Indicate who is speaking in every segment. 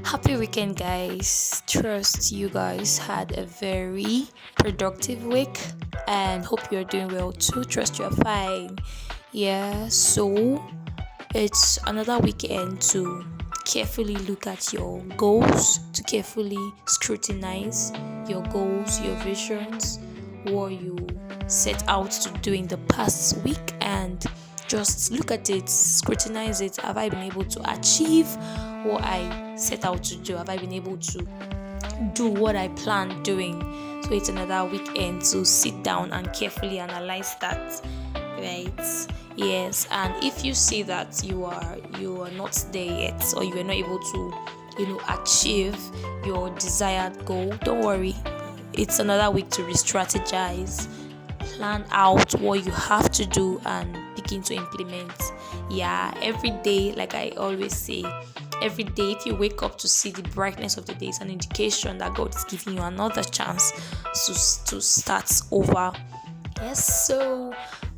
Speaker 1: Happy weekend, guys. Trust you guys had a very productive week and hope you're doing well too. Trust you're fine. Yeah, so it's another weekend to carefully look at your goals, to carefully scrutinize your goals, your visions, what you set out to do in the past week, and just look at it, scrutinize it. Have I been able to achieve what I set out to do? Have I been able to do what I planned doing? So it's another weekend to sit down and carefully analyze that, right? Yes, and if you see that you are not there yet, or you are not able to achieve your desired goal, don't worry. It's another week to re-strategize, plan out what you have to do, and begin to implement. Yeah, every day, like I always say, every day if you wake up to see the brightness of the day, it's an indication that God is giving you another chance to start over. Yes, so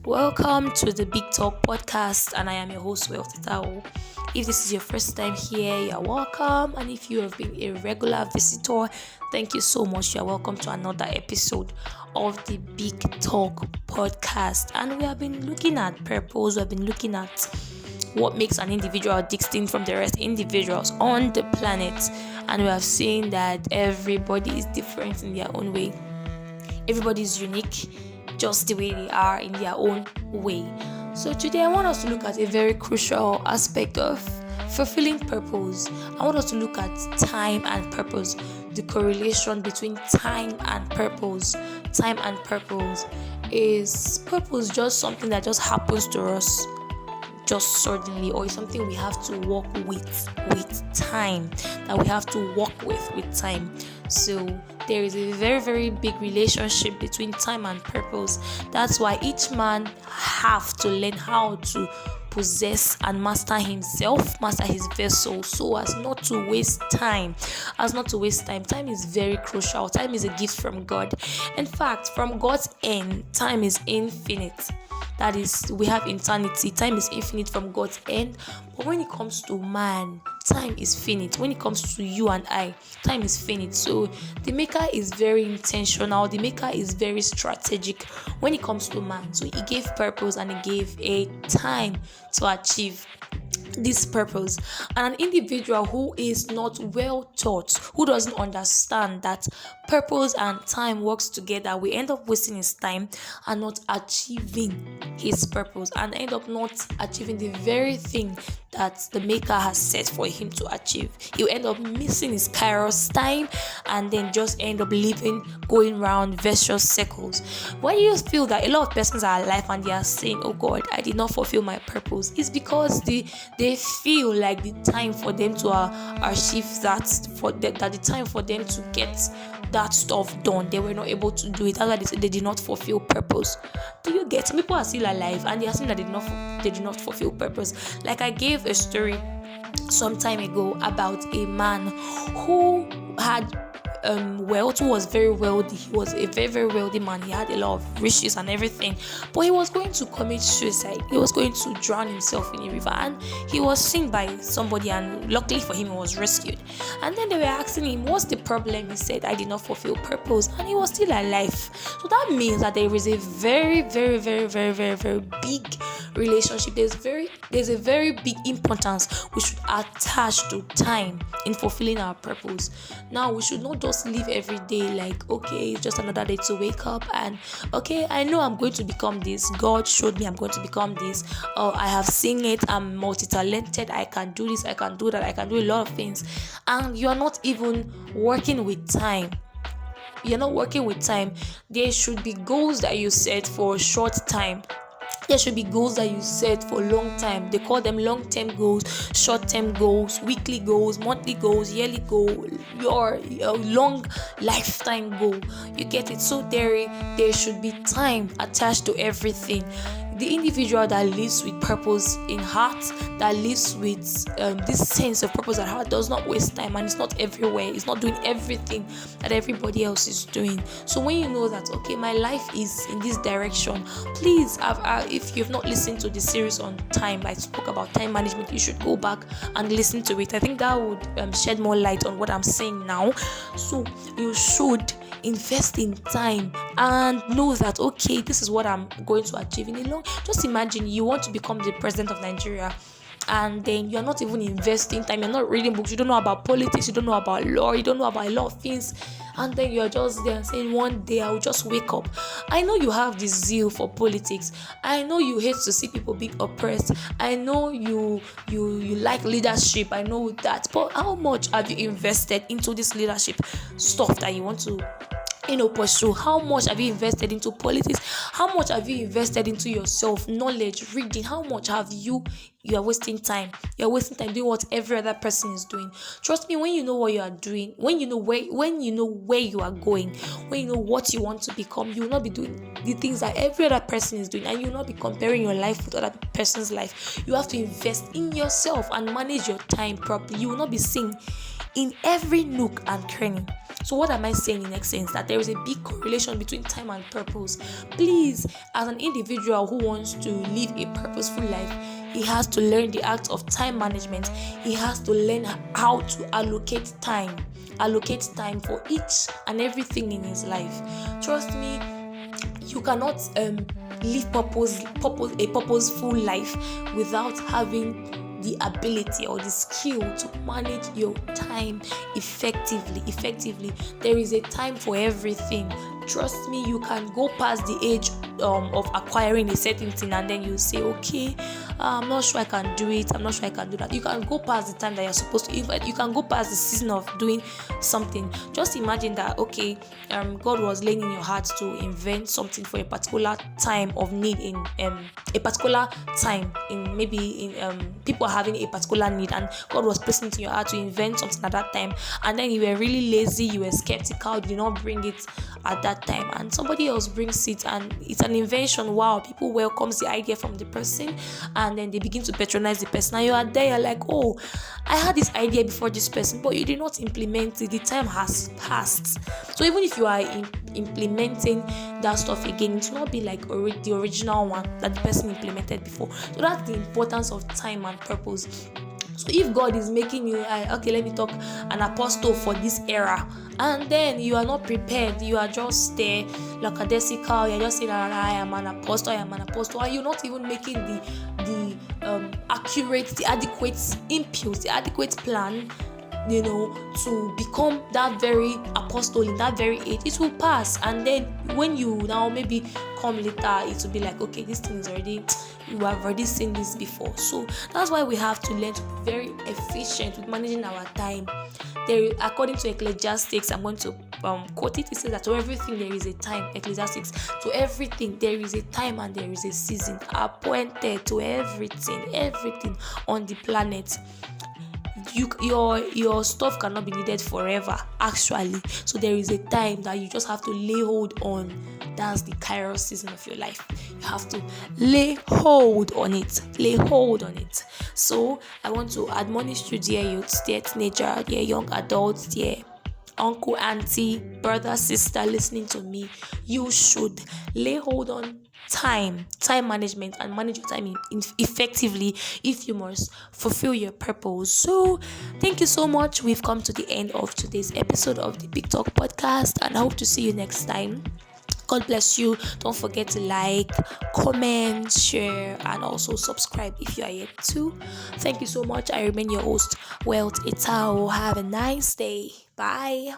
Speaker 1: welcome to the Big Talk podcast, and I am your host, Wealth Tao. If this is your first time here, you're welcome, and if you have been a regular visitor, thank you so much. You're welcome to another episode of the Big Talk podcast. And we have been looking at purpose, we have been looking at what makes an individual distinct from the rest individuals on the planet, and we have seen that everybody is different in their own way. Everybody is unique just the way they are in their own way. So today I want us to look at a very crucial aspect of fulfilling purpose. I want us to look at time and purpose, the correlation between time and purpose. Time and purpose. Is purpose just something that just happens to us just suddenly, or is something we have to work with time, that we have to work with time? So there is a very, very big relationship between time and purpose. That's why each man have to learn how to possess and master himself, master his vessel, so as not to waste time. Time is very crucial. Time is a gift from God. In fact, from God's end, time is infinite. That is, we have eternity. Time is infinite from God's end. But when it comes to man, time is finite. When it comes to you and I, time is finite. So the maker is very intentional. The maker is very strategic when it comes to man. So he gave purpose and he gave a time to achieve this purpose. And an individual who is not well taught, who doesn't understand that purpose and time works together, we end up wasting his time and not achieving his purpose, and end up not achieving the very thing that the maker has set for him to achieve. He'll end up missing his kairos time, and then just end up going round vicious circles. Why do you feel that a lot of persons are alive and they are saying, oh God, I did not fulfill my purpose? It's because they feel like the time for them to achieve that, that the time for them to get that stuff done, they were not able to do it. That's why they said they did not fulfill purpose. Do you get? Some people are still alive and they are saying that they did not fulfill purpose. Like I gave a story some time ago about a man who had wealth, who was very wealthy. He was a very, very wealthy man. He had a lot of riches and everything, but he was going to commit suicide. He was going to drown himself in a river, and he was seen by somebody, and luckily for him, he was rescued. And then they were asking him, what's the problem? He said, I did not fulfill purpose, and he was still alive. So that means that there is a very, very, very, very, very, very big relationship. There's a very big importance we should attach to time in fulfilling our purpose. Now, we should not just live every day like, okay, it's just another day to wake up, and okay, I know I'm going to become this. God showed me I'm going to become this. Oh, I have seen it. I'm multi-talented. I can do this. I can do that. I can do a lot of things. And you are not even working with time. You're not working with time. There should be goals that you set for a short time. There should be goals that you set for a long time. They call them long-term goals, short-term goals, weekly goals, monthly goals, yearly goal, your long lifetime goal. You get it? So there should be time attached to everything. The individual that lives with purpose in heart, that lives with this sense of purpose at heart, does not waste time, and it's not everywhere. It's not doing everything that everybody else is doing. So when you know that, okay, my life is in this direction, please, if you've not listened to the series on time, I spoke about time management, you should go back and listen to it. I think that would shed more light on what I'm saying now. So you should invest in time and know that, okay, this is what I'm going to achieve in a long. Just imagine you want to become the president of Nigeria, and then you're not even investing time, you're not reading books, you don't know about politics, you don't know about law, you don't know about a lot of things, and then you're just there saying, one day I'll just wake up. I know you have this zeal for politics, I know you hate to see people being oppressed, I know you like leadership, I know that, but how much have you invested into this leadership stuff that you want to pursue? How much have you invested into politics? How much have you invested into yourself, knowledge, reading? How much have you are wasting time? You're wasting time doing what every other person is doing. Trust me, when you know what you are doing, when you know where you are going, when you know what you want to become, you will not be doing the things that every other person is doing, and you will not be comparing your life with other person's life. You have to invest in yourself and manage your time properly. You will not be seen in every nook and cranny. So what am I saying in essence? That there is a big correlation between time and purpose. Please, as an individual who wants to live a purposeful life, he has to learn the art of time management. He has to learn how to allocate time for each and everything in his life. Trust me, you cannot live a purposeful life without having the ability or the skill to manage your time effectively. There is a time for everything. Trust me, you can go past the age of acquiring a certain thing, and then you say, okay, I'm not sure I can do it, I'm not sure I can do that. You can go past the time that you're supposed to. You can go past the season of doing something. Just imagine that, okay, God was laying in your heart to invent something for a particular time of need, in a particular time, in maybe in people are having a particular need, and God was placing it in your heart to invent something at that time, and then you were really lazy, you were skeptical, you did not bring it at that time, and somebody else brings it, and it's an invention. Wow, people welcomes the idea from the person, and then they begin to patronize the person, and you are there, you're like, oh, I had this idea before this person, but you did not implement it. The time has passed. So even if you are implementing that stuff again, it will not be like the original one that the person implemented before. So that's the importance of time and purpose. So if God is making you, okay, let me talk, an apostle for this era, and then you are not prepared, you are just there, lackadaisical, you're just saying, I am an apostle, and you're not even making the accurate, the adequate input, the adequate plan, to become that very apostle in that very age. It will pass, and then when you now maybe come later, it will be like, okay, this thing is already, you have already seen this before. So that's why we have to learn to be very efficient with managing our time. There, according to Ecclesiastics, I'm going to quote it. It says that to everything there is a time. Ecclesiastics, to everything there is a time and there is a season appointed to everything on the planet. Your stuff cannot be needed forever, actually. So there is a time that you just have to lay hold on. That's the Kairos season of your life. You have to lay hold on it. So I want to admonish you, dear youths, dear teenager, dear young adults, dear uncle, auntie, brother, sister listening to me. You should lay hold on time management, and manage your time effectively if you must fulfill your purpose. So thank you so much. We've come to the end of today's episode of the Big Talk podcast, and I hope to see you next time. God bless you. Don't forget to like, comment, share, and also subscribe if you are yet to. Thank you so much. I remain your host, Wealth Itao. Have a nice day. Bye.